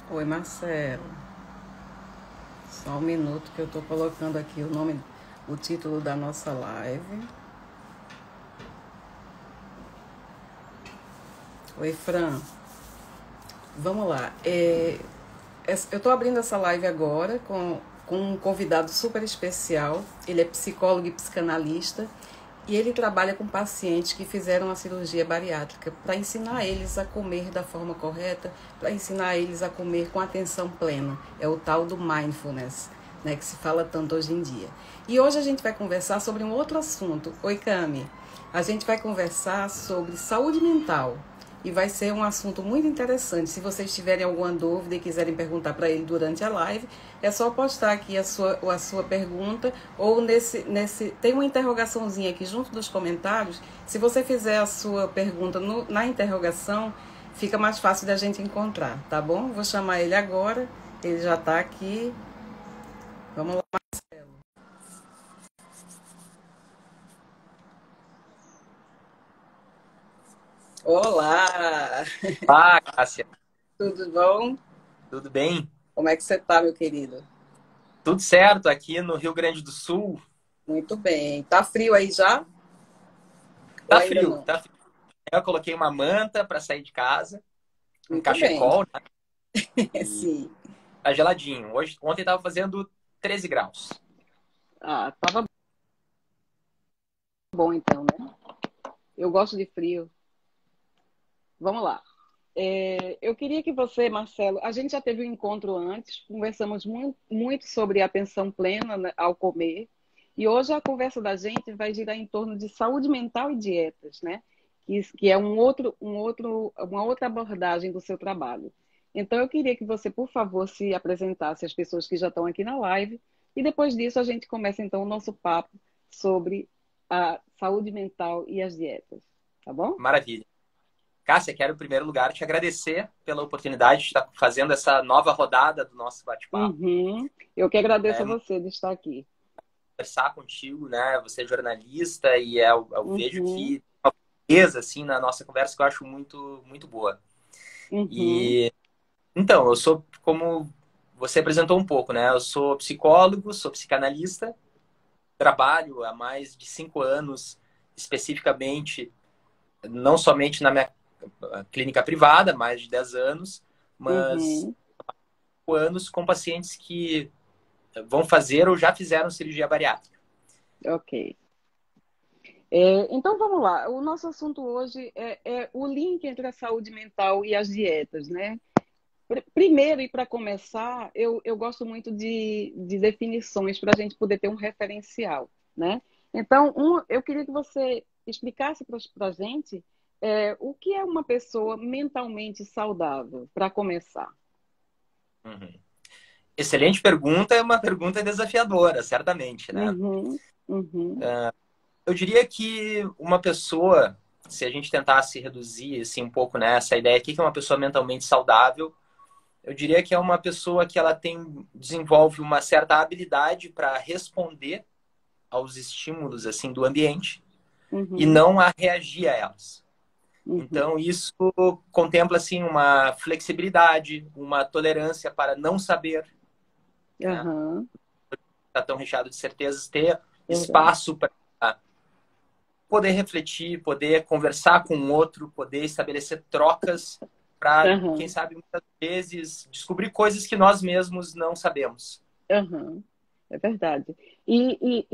Oi, Marcelo. Só um minuto que eu estou colocando aqui o título da nossa live. Oi, Fran. Vamos lá. Eu estou abrindo essa live agora com um convidado super especial. Ele é psicólogo e psicanalista e ele trabalha com pacientes que fizeram a cirurgia bariátrica para ensinar eles a comer da forma correta, para ensinar eles a comer com atenção plena. É o tal do mindfulness, né, que se fala tanto hoje em dia. E hoje a gente vai conversar sobre um outro assunto. Oi, Cami. A gente vai conversar sobre saúde mental. E vai ser um assunto muito interessante. Se vocês tiverem alguma dúvida e quiserem perguntar para ele durante a live, é só postar aqui a sua pergunta ou tem uma interrogaçãozinha aqui junto dos comentários. Se você fizer a sua pergunta na interrogação, fica mais fácil da gente encontrar, tá bom? Vou chamar ele agora. Ele já está aqui. Vamos lá. Olá! Ah, Cássia, Tudo bom? tudo bem? Como é que você tá, meu querido? Tudo certo aqui no Rio Grande do Sul. Muito bem. Tá frio aí já? Ou Tá ainda frio, não? tá frio. Eu coloquei uma manta para sair de casa, um Muito bem. cachecol, né? E Sim. tá geladinho. Ontem tava fazendo 13 graus. Ah, tava bom então, né? Eu gosto de frio. Vamos lá. Eu queria que você, Marcelo, a gente já teve um encontro antes, conversamos muito sobre atenção plena, né, ao comer, e hoje a conversa da gente vai girar em torno de saúde mental e dietas, né? Que é uma outra abordagem do seu trabalho. Então, eu queria que você, por favor, se apresentasse às pessoas que já estão aqui na live, e depois disso a gente começa então o nosso papo sobre a saúde mental e as dietas, tá bom? Maravilha. Cássia, quero em primeiro lugar te agradecer pela oportunidade de estar fazendo essa nova rodada do nosso bate-papo, Uhum. Eu que agradeço a né? você de estar aqui. Conversar contigo, né? Você é jornalista e eu vejo Uhum. que uma beleza assim na nossa conversa que eu acho muito boa. Uhum. E então, eu sou, como você apresentou um pouco, né? Eu sou psicólogo, sou psicanalista, trabalho há mais de 5 anos, especificamente, não somente na minha clínica privada, mais de 10 anos, mas Uhum. 5 anos com pacientes que vão fazer ou já fizeram cirurgia bariátrica. Ok. Então vamos lá. O nosso assunto hoje é o link entre a saúde mental e as dietas, né? Primeiro, e para começar, eu gosto muito de definições para a gente poder ter um referencial, né? Então, eu queria que você explicasse para a gente o que é uma pessoa mentalmente saudável, para começar. Uhum. Excelente pergunta, é uma pergunta desafiadora, certamente, né? Uhum, uhum, Eu diria que uma pessoa, se a gente tentasse reduzir assim, um pouco nessa ideia, o que é uma pessoa mentalmente saudável? Eu diria que é uma pessoa que ela desenvolve uma certa habilidade para responder aos estímulos assim do ambiente e uhum, não a reagir a elas. uhum. Então isso contempla assim uma flexibilidade, uma tolerância para não saber, né? Aham, Tá tão recheado de certezas, ter verdade. espaço para poder refletir, poder conversar com o outro, poder estabelecer trocas para, quem Aham, sabe, muitas vezes descobrir coisas que nós mesmos não sabemos. aham, é verdade. E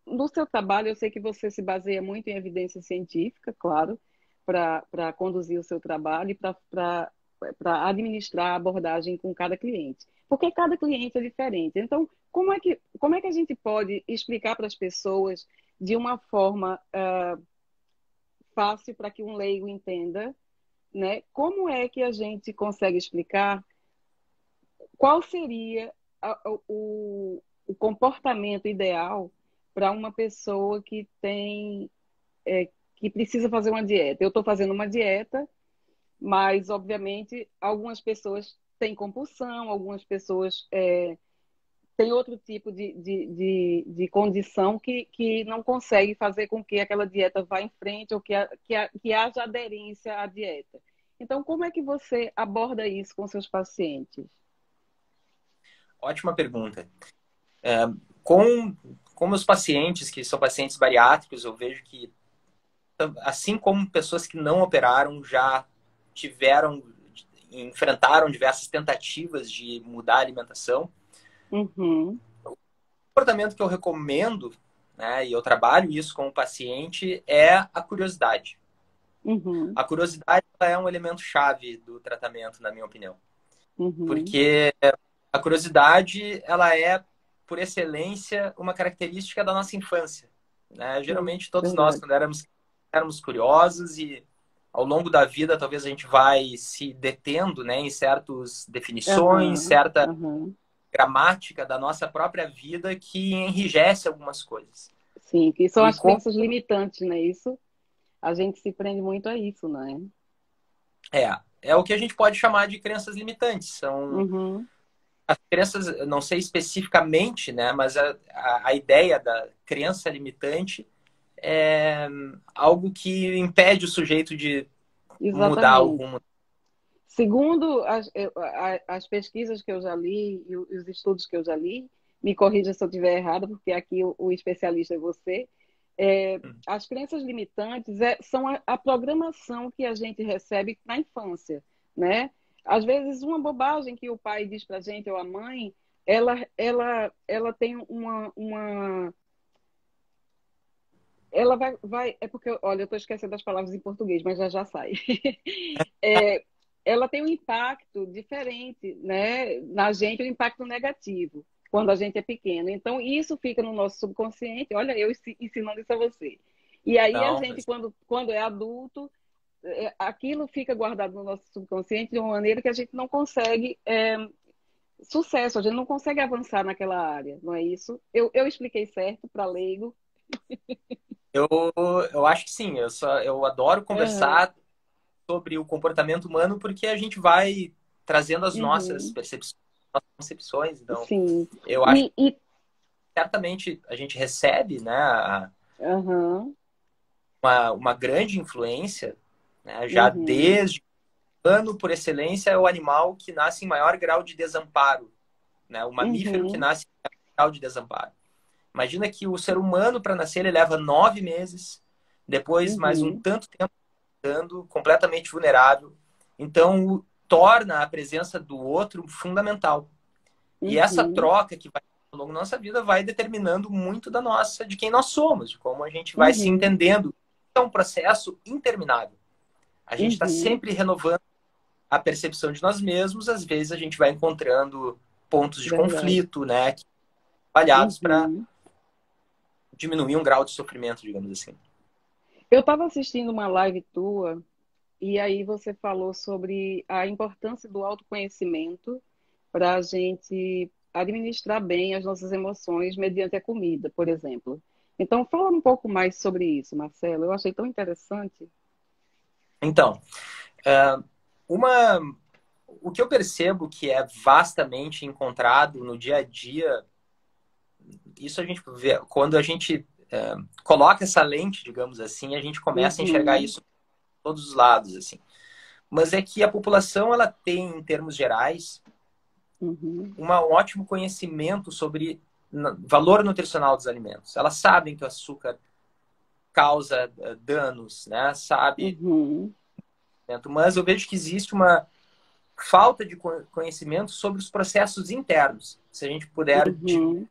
no seu trabalho, eu sei que você se baseia muito em evidência científica, claro, para conduzir o seu trabalho e para administrar a abordagem com cada cliente. Porque cada cliente é diferente. Então, como é que a gente pode explicar para as pessoas de uma forma fácil para que um leigo entenda, né? Como é que a gente consegue explicar qual seria o comportamento ideal para uma pessoa que precisa fazer uma dieta? Eu estou fazendo uma dieta, mas obviamente algumas pessoas têm compulsão, algumas pessoas têm outro tipo de condição que não consegue fazer com que aquela dieta vá em frente ou que haja aderência à dieta. Então, como é que você aborda isso com seus pacientes? Ótima pergunta. Com, com meus pacientes, que são pacientes bariátricos, eu vejo que, assim como pessoas que não operaram, já tiveram, enfrentaram diversas tentativas de mudar a alimentação. Uhum, O comportamento que eu recomendo, né, e eu trabalho isso com o paciente, é a curiosidade. uhum, A curiosidade é um elemento chave do tratamento, na minha opinião. uhum. Porque a curiosidade, ela é, por excelência, uma característica da nossa infância, né? Geralmente, todos nós, Verdade. quando éramos curiosos e ao longo da vida, talvez a gente vai se detendo, né, em certas definições, Aham, certa aham. gramática da nossa própria vida que enrijece algumas coisas. Sim, que são E as como crenças limitantes, né? Isso, a gente se prende muito a isso, né? é o que a gente pode chamar de crenças limitantes. São Uhum, as crenças, eu não sei especificamente, né, mas a ideia da crença limitante é algo que impede o sujeito de mudar o exatamente. rumo. Segundo as pesquisas que eu já li e os estudos que eu já li, me corrija se eu estiver errada, porque aqui o especialista é você. As crenças limitantes são a programação que a gente recebe na infância, né? Às vezes, uma bobagem que o pai diz para a gente ou a mãe, ela tem ela é porque, olha, eu estou esquecendo das palavras em português, mas já já sai. É, ela tem um impacto diferente, né, na gente, um impacto negativo, quando a gente é pequeno. Então, isso fica no nosso subconsciente. Olha, eu ensinando isso a você. E aí, a Não, gente, quando é adulto, aquilo fica guardado no nosso subconsciente de uma maneira que a gente não consegue sucesso, a gente não consegue avançar naquela área, não é isso? Eu expliquei certo para leigo. eu, eu acho que sim. Eu adoro Uhum, conversar sobre o comportamento humano porque a gente vai trazendo as nossas uhum, percepções, nossas concepções. Então, sim. eu acho que certamente a gente recebe, né, Uhum, uma grande influência, né, já uhum, desde o ano por excelência é o animal que nasce em maior grau de desamparo, né, o mamífero que uhum, nasce em maior grau de desamparo. Imagina que o ser humano, para nascer, ele leva 9 meses, depois mais um uhum, tanto tempo ficando completamente vulnerável. Então, torna a presença do outro fundamental. E essa uhum, troca que vai ao longo da nossa vida vai determinando muito da nossa, de quem nós somos, de como a gente vai se uhum, entendendo. É um processo interminável. A gente está uhum, sempre renovando a percepção de nós mesmos. Às vezes a gente vai encontrando pontos de verdade. conflito, né, trabalhados para Uhum. diminuir um grau de sofrimento, digamos assim. Eu estava assistindo uma live tua e aí você falou sobre a importância do autoconhecimento para a gente administrar bem as nossas emoções mediante a comida, por exemplo. Então, fala um pouco mais sobre isso, Marcelo. Eu achei tão interessante. Então, uma, o que eu percebo que é vastamente encontrado no dia a dia, isso a gente vê, quando a gente coloca essa lente, digamos assim, a gente começa a enxergar Uhum, isso de todos os lados, assim. Mas é que a população, ela tem, em termos gerais, uhum, um ótimo conhecimento sobre valor nutricional dos alimentos. Elas sabem que o açúcar causa danos, né? Sabe, uhum, mas eu vejo que existe uma falta de conhecimento sobre os processos internos. Se a gente puder uhum,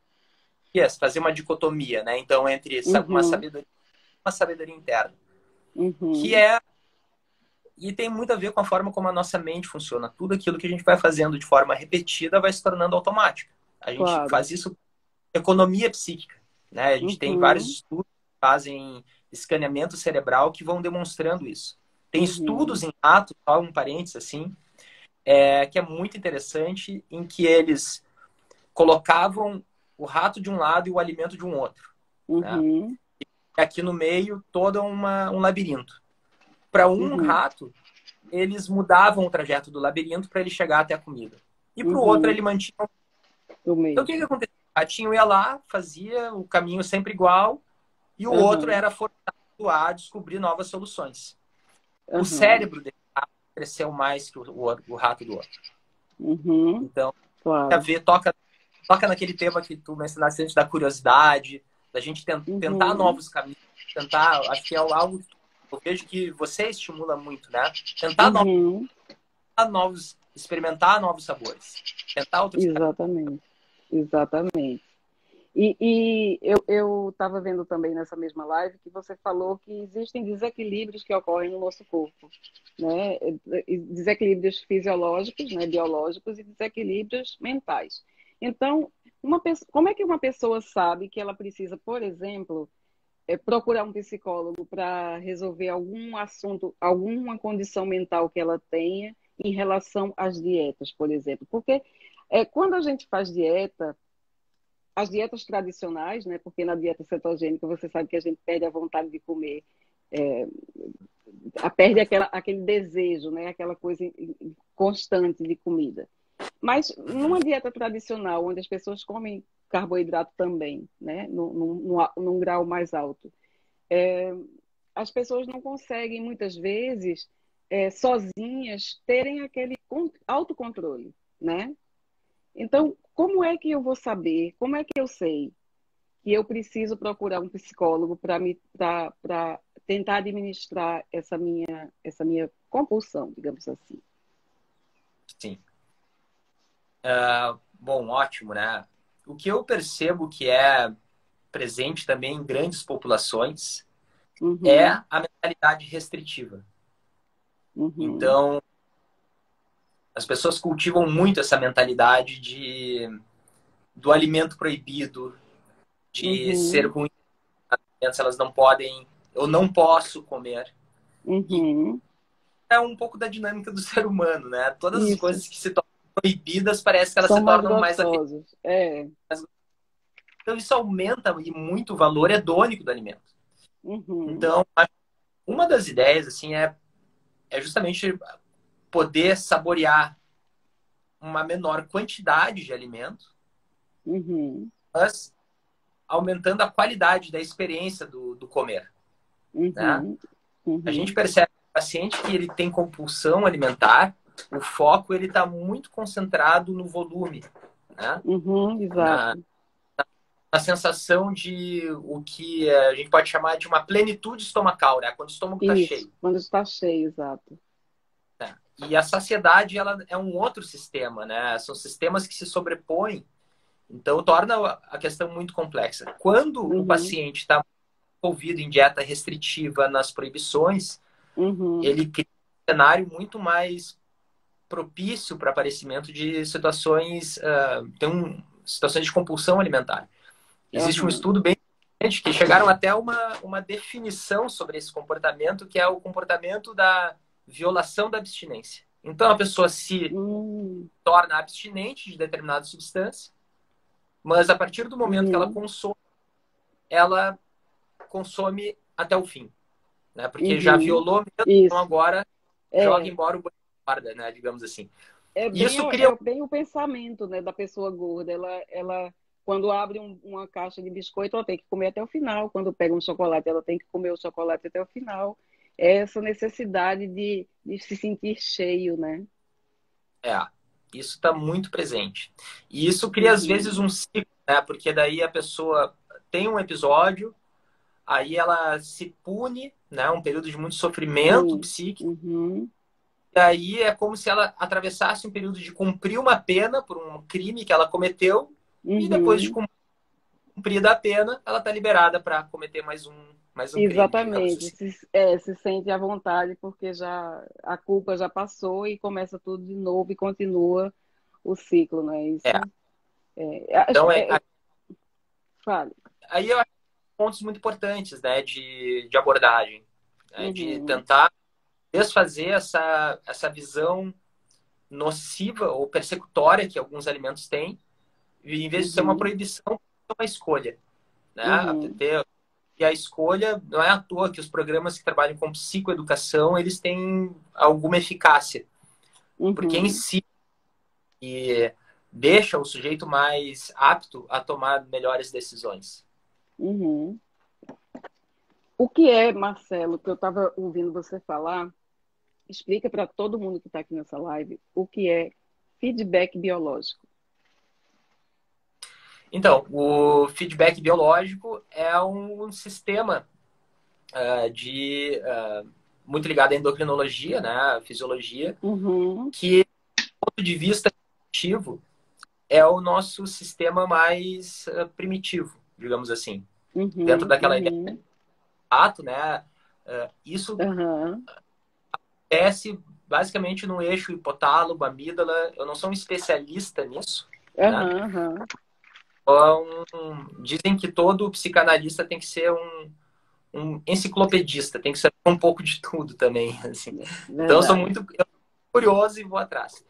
fazer uma dicotomia, né? Então, entre uhum, uma sabedoria interna, que uhum, é e tem muito a ver com a forma como a nossa mente funciona. Tudo aquilo que a gente vai fazendo de forma repetida vai se tornando automático. A gente claro. faz isso com economia psíquica, né? A gente tem vários Uhum, estudos que fazem escaneamento cerebral que vão demonstrando isso. Tem uhum, estudos em ratos, só um parênteses assim, que é muito interessante, em que eles colocavam o rato de um lado e o alimento de um outro, né? uhum, E aqui no meio, todo um labirinto. Para um uhum, rato, eles mudavam o trajeto do labirinto para ele chegar até a comida. E para o outro, ele uhum, mantinha. o Então, o que mesmo. acontecia? O ratinho ia lá, fazia o caminho sempre igual, e o outro Aham, era forçado a descobrir novas soluções. O aham, cérebro dele cresceu mais que o rato do outro. Uhum, Então, claro. toca naquele tema que tu mencionaste antes da curiosidade, da gente tentar Uhum, novos caminhos, acho que é algo que eu vejo que você estimula muito, né? Tentar uhum, experimentar novos sabores, tentar outros caminhos. exatamente, exatamente. E eu estava vendo também nessa mesma live que você falou que existem desequilíbrios que ocorrem no nosso corpo, né? Desequilíbrios fisiológicos, né, biológicos e desequilíbrios mentais. Então, como é que uma pessoa sabe que ela precisa, por exemplo, procurar um psicólogo para resolver algum assunto, alguma condição mental que ela tenha em relação às dietas, por exemplo? Porque quando a gente faz dieta, as dietas tradicionais, né? Porque na dieta cetogênica você sabe que a gente perde a vontade de comer, é, perde aquele desejo, né? Aquela coisa constante de comida. Mas numa dieta tradicional, onde as pessoas comem carboidrato também, né? Num grau mais alto, as pessoas não conseguem, muitas vezes, sozinhas, terem aquele autocontrole, né? Então, como é que eu vou saber? Como é que eu sei que eu preciso procurar um psicólogo para tentar administrar essa minha compulsão, digamos assim? Sim. Bom, ótimo, né? O que eu percebo que é presente também em grandes populações é Uhum, a mentalidade restritiva. uhum, Então, as pessoas cultivam muito essa mentalidade do alimento proibido, de ser uhum, ruim, elas não podem, eu não posso comer. E uhum. é um pouco da dinâmica do ser humano, né? Todas as Isso. coisas que se tornam proibidas, parece que elas São se mais tornam mais apetitosas. gostosos. É. Então, isso aumenta e muito o valor hedônico do alimento. Uhum, Então, uma das ideias, assim, é justamente poder saborear uma menor quantidade de alimento, uhum, mas aumentando a qualidade da experiência do comer, né? uhum, A gente uhum. percebe que o paciente que ele tem compulsão alimentar, o foco ele está muito concentrado no volume, né? Uhum, Na, exato. na sensação de o que a gente pode chamar de uma plenitude estomacal, né? Quando o estômago está Isso, cheio. quando está cheio, exato. Né? E a saciedade ela é um outro sistema, né? São sistemas que se sobrepõem, então torna a questão muito complexa. Quando o Uhum, paciente está envolvido em dieta restritiva, nas proibições, uhum, ele cria um cenário muito mais propício para aparecimento de situações, situações de compulsão alimentar. Existe um uhum. estudo bem recente que chegaram até uma definição sobre esse comportamento, que é o comportamento da violação da abstinência. Então, a pessoa se Uhum, torna abstinente de determinada substância, mas a partir do momento que uhum, ela consome até o fim, né? Porque já uhum. violou mesmo, então Isso. agora joga É, embora o boi guarda, né? Digamos assim. é bem, Isso cria é bem o pensamento, né, da pessoa gorda. Ela, quando abre uma caixa de biscoito, ela tem que comer até o final. Quando pega um chocolate, ela tem que comer o chocolate até o final. É essa necessidade de se sentir cheio, né? É, isso está muito presente. E isso cria, às vezes, Uhum. um ciclo, né? Porque daí a pessoa tem um episódio, aí ela se pune, né? Um período de muito sofrimento Sim. psíquico, Uhum. e aí é como se ela atravessasse um período de cumprir uma pena por um crime que ela cometeu, e depois de Uhum. cumprida a pena, ela está liberada para cometer mais um crime, digamos Exatamente. assim. Se sente à vontade porque já a culpa já passou e começa tudo de novo e continua o ciclo, não é É. isso? Então, Fale. aí eu acho pontos muito importantes, né? De abordagem, né, de Uhum, tentar desfazer essa visão nociva ou persecutória que alguns alimentos têm, e em vez de ser uma uhum, proibição, é uma escolha. Né? uhum, E a escolha, não é à toa que os programas que trabalham com psicoeducação, eles têm alguma eficácia, porque uhum, ensina e deixa o sujeito mais apto a tomar melhores decisões. uhum. O que é, Marcelo, que eu estava ouvindo você falar, explica para todo mundo que está aqui nessa live o que é feedback biológico. Então, o feedback biológico é um sistema muito ligado à endocrinologia, né, à fisiologia, Uhum, que, do ponto de vista cognitivo, é o nosso sistema mais primitivo, digamos assim. Dentro uhum, daquela ideia uhum, de ato, né, isso uhum, acontece basicamente no eixo hipotálamo, amígdala. Eu não sou um especialista nisso, né? uhum, uhum. Dizem que todo psicanalista tem que ser um enciclopedista, tem que saber um pouco de tudo também, assim. Então eu sou Verdade. muito curioso e vou atrás.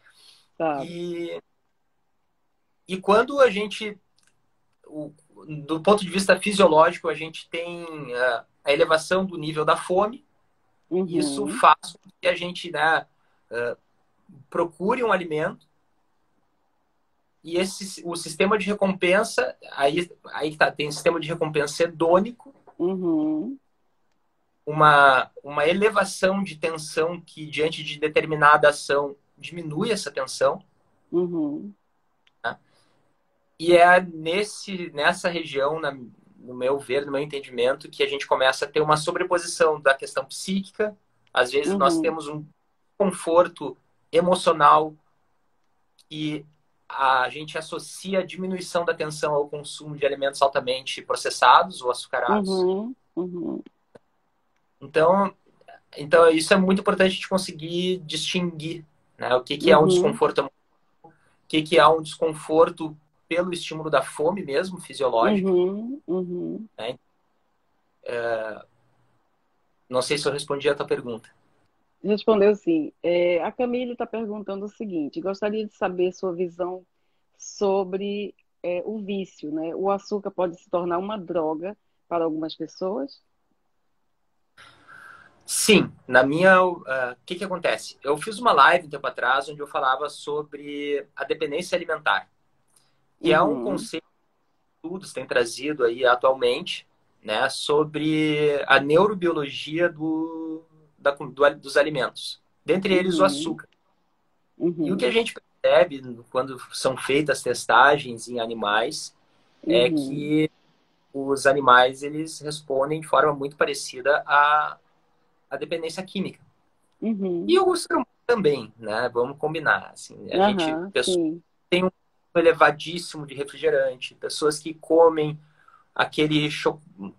Tá. E, e quando a gente, do ponto de vista fisiológico, a gente tem a elevação do nível da fome, isso Uhum, faz com que a gente, né, procure um alimento e o sistema de recompensa, aí tá, tem sistema de recompensa hedônico, uhum, uma elevação de tensão que, diante de determinada ação, diminui essa tensão. uhum, Tá? E é nessa região, no meu ver, no meu entendimento, que a gente começa a ter uma sobreposição da questão psíquica. Às vezes nós uhum, temos um conforto emocional que a gente associa a diminuição da tensão ao consumo de alimentos altamente processados ou açucarados. uhum, uhum, Então, então isso é muito importante a gente conseguir distinguir, né, o que é um uhum, desconforto emocional, o que é um desconforto pelo estímulo da fome mesmo, fisiológica. uhum, uhum. Né? Não sei se eu respondi a tua pergunta. Respondeu sim. A Camille está perguntando o seguinte: gostaria de saber sua visão sobre o vício, né? O açúcar pode se tornar uma droga para algumas pessoas? Sim, o que acontece? Eu fiz uma live um tempo atrás onde eu falava sobre a dependência alimentar, que é um Uhum, conceito que estudos têm trazido aí atualmente, né, sobre a neurobiologia dos alimentos, dentre eles o uhum, açúcar. E o que a uhum, gente percebe quando são feitas testagens em animais é uhum, que os animais eles respondem de forma muito parecida à dependência química. E uhum. o ser humano também, né? Vamos combinar. Assim, Aham, pessoas sim. que têm um elevadíssimo de refrigerante, pessoas que comem aquele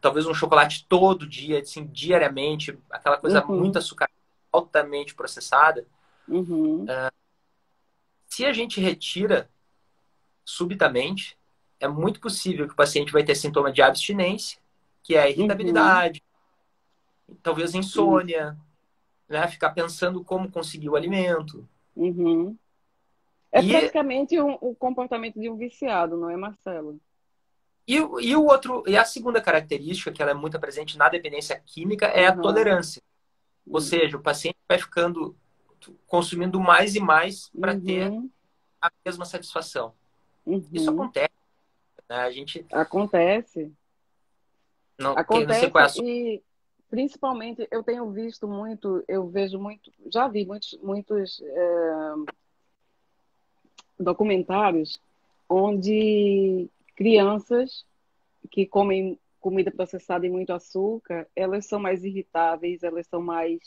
talvez um chocolate todo dia, assim, diariamente, aquela coisa muito Uhum, açucarada, altamente processada. uhum, Se a gente retira subitamente, é muito possível que o paciente vai ter sintoma de abstinência, que é a uhum. irritabilidade, talvez Isso. insônia, né? Ficar pensando como conseguir o alimento. Uhum. É E, praticamente o comportamento de um viciado, não é, Marcelo? e a segunda característica, que ela é muito presente na dependência química, é a Aham. tolerância. Ou seja, o paciente vai ficando consumindo mais e mais para ter Uhum, a mesma satisfação. Isso uhum. acontece, né? A gente Acontece. não sei qual é Acontece a sua. e principalmente eu tenho visto muito, eu vejo muito, já vi muitos documentários onde crianças que comem comida processada e muito açúcar, elas são mais irritáveis, elas são mais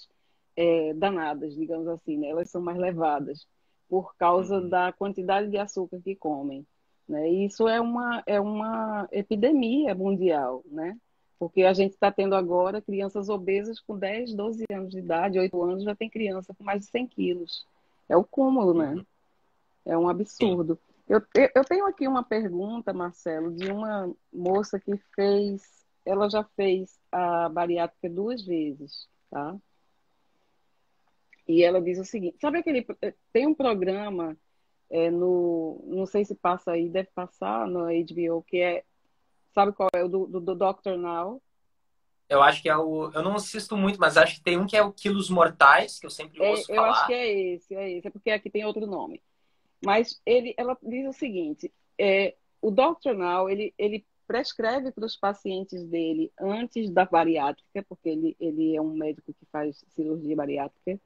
danadas, digamos assim, né? Elas são mais levadas por causa Uhum. da quantidade de açúcar que comem, né? E isso é uma epidemia mundial, né? Porque a gente está tendo agora crianças obesas com 10, 12 anos de idade, 8 anos, já tem criança com mais de 100 quilos. É o cúmulo, né? Uhum. É um Sim. absurdo. Eu tenho aqui uma pergunta, Marcelo, de uma moça que ela já fez a bariátrica 2 vezes, tá? E ela diz o seguinte, sabe tem um programa não sei se passa aí, deve passar no HBO, sabe qual é do Dr. Now? Eu acho que é o. Eu não assisto muito, mas acho que tem um que é o Quilos Mortais, que eu sempre ouço Eu acho que falar. é porque aqui tem outro nome. Mas ela diz o seguinte: o Dr. Now ele prescreve para os pacientes dele antes da bariátrica, porque ele é um médico que faz cirurgia bariátrica,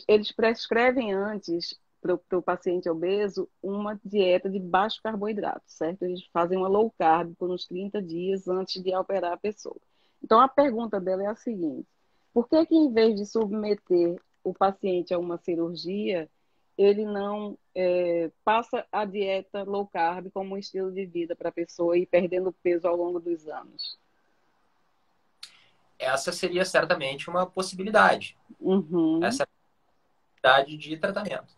Eles prescrevem antes para o paciente obeso uma dieta de baixo carboidrato, certo? Eles fazem uma low carb por uns 30 dias antes de operar a pessoa. Então, a pergunta dela é a seguinte: por que que em vez de submeter o paciente a uma cirurgia, ele não passa a dieta low carb como um estilo de vida para a pessoa ir perdendo peso ao longo dos anos? Essa seria certamente uma possibilidade. Uhum, Essa é a possibilidade de tratamento.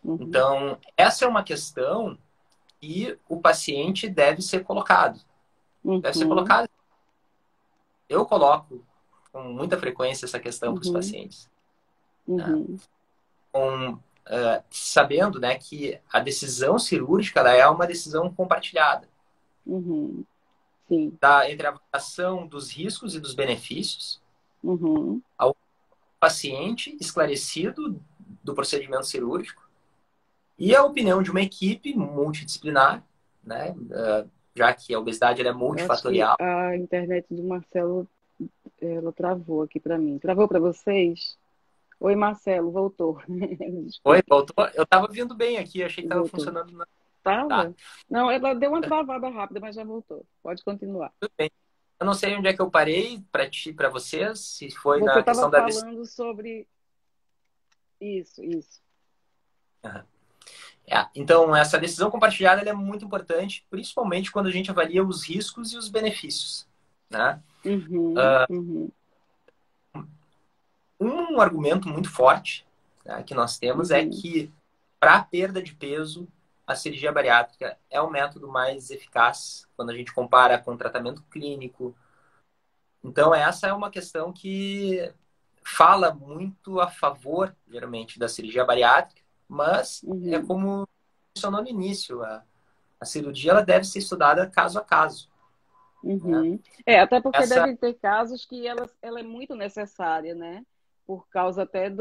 uhum, Então, essa é uma questão que o paciente deve ser colocado. Deve ser uhum, colocado. Eu coloco com muita frequência essa questão para os uhum, pacientes, né? uhum, Sabendo, né, que a decisão cirúrgica ela é uma decisão compartilhada uhum, sim. entre a avaliação dos riscos e dos benefícios, Uhum, ao paciente esclarecido do procedimento cirúrgico e a opinião de uma equipe multidisciplinar, né, já que a obesidade ela é eu acho que multifatorial. a internet do Marcelo, ela travou aqui para mim. Travou para vocês? Oi, Marcelo, voltou. Oi, Desculpa, voltou? Eu estava vindo bem aqui, achei que estava voltou. funcionando. Tá, Tava? Não, ela deu uma travada rápida, mas já voltou. Pode continuar. tudo bem. Eu não sei onde é que eu parei para ti, para vocês, se foi Você na estava questão da decisão. falando sobre isso, isso. Então, essa decisão compartilhada ela é muito importante, principalmente quando a gente avalia os riscos e os benefícios, né? Uhum, uhum, Um argumento muito forte, né, que nós temos é uhum, que para a perda de peso, a cirurgia bariátrica é o método mais eficaz quando a gente compara com o tratamento clínico. Então, essa é uma questão que fala muito a favor, geralmente, da cirurgia bariátrica, mas é uhum. como mencionou no início, a cirurgia ela deve ser estudada caso a caso, né? Uhum. É, até porque Essa, devem ter casos que ela é muito necessária, né? Por causa até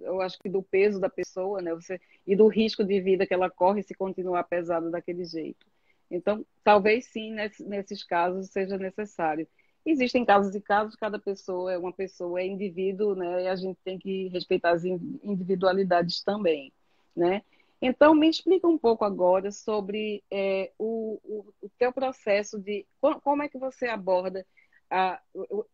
eu acho que do peso da pessoa, né? E do risco de vida que ela corre se continuar pesada daquele jeito. Então, talvez sim, nesses casos seja necessário. Existem casos e casos, cada pessoa é uma pessoa, é indivíduo, né? E a gente tem que respeitar as individualidades também, né? Então, me explica um pouco agora sobre o teu processo de como é que você aborda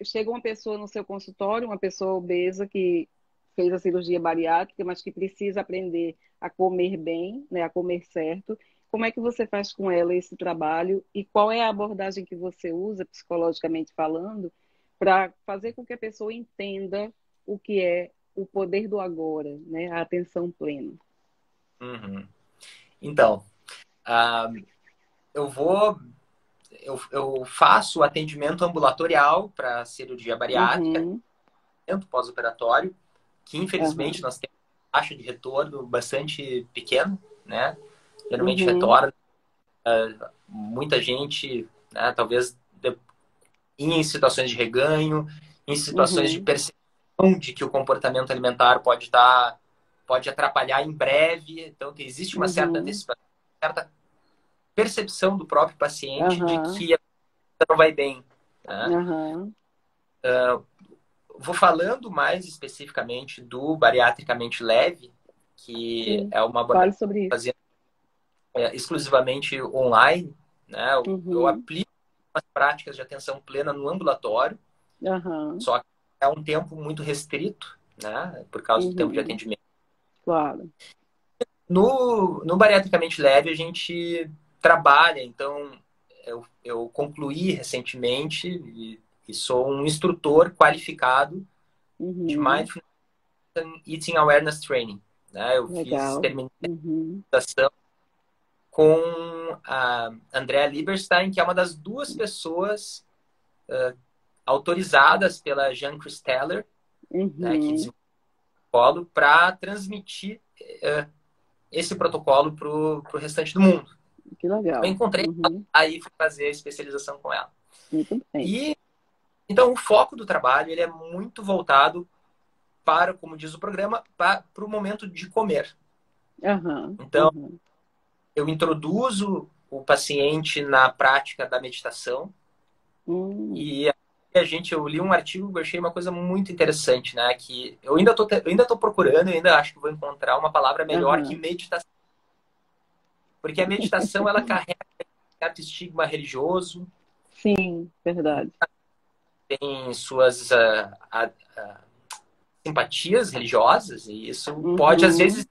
chega uma pessoa no seu consultório, uma pessoa obesa que fez a cirurgia bariátrica, mas que precisa aprender a comer bem, né, a comer certo. Como é que você faz com ela esse trabalho e qual é a abordagem que você usa, psicologicamente falando, para fazer com que a pessoa entenda o que é o poder do agora, né, a atenção plena? uhum. Então, ah, eu vou, eu faço o atendimento ambulatorial para cirurgia bariátrica, Uhum, atendimento pós-operatório, que infelizmente aham, nós temos uma taxa de retorno bastante pequena, né? Geralmente uhum, retorna muita gente, né? Talvez em situações de reganho, em situações de uhum, percepção de que o comportamento alimentar pode atrapalhar em breve. Então, existe uma certa uhum, antecipação, certa percepção do próprio paciente de aham, que a coisa não vai bem, né? aham, Vou falando mais especificamente do bariatricamente leve, que sim, é uma abordagem fale sobre isso. fazendo exclusivamente online, né? Eu Uhum, aplico as práticas de atenção plena no ambulatório, aham, só que é um tempo muito restrito, né? Por causa do tempo de uhum, atendimento. claro. No bariatricamente leve, a gente trabalha, então, eu concluí recentemente e sou um instrutor qualificado de Uhum, Mindfulness and Eating Awareness Training, né? Eu fiz, legal. terminei Uhum, a meditação com a Andrea Lieberstein, que é uma das duas pessoas autorizadas pela Jean Christeller, né, que uhum, desenvolveu o protocolo, para transmitir esse protocolo para o restante do mundo. que Então, eu legal. encontrei ela, Uhum, aí fui fazer a especialização com ela. muito bem. E então o foco do trabalho ele é muito voltado para, como diz o programa, para o momento de comer. Aham, Então, aham, eu introduzo o paciente na prática da meditação hum, e eu li um artigo que eu achei uma coisa muito interessante, né? Que eu ainda tô procurando, eu ainda acho que vou encontrar uma palavra melhor que Aham. meditação. Porque a meditação, ela carrega um certo estigma religioso, Sim, verdade. tem suas simpatias religiosas, e isso pode, às Uhum. vezes,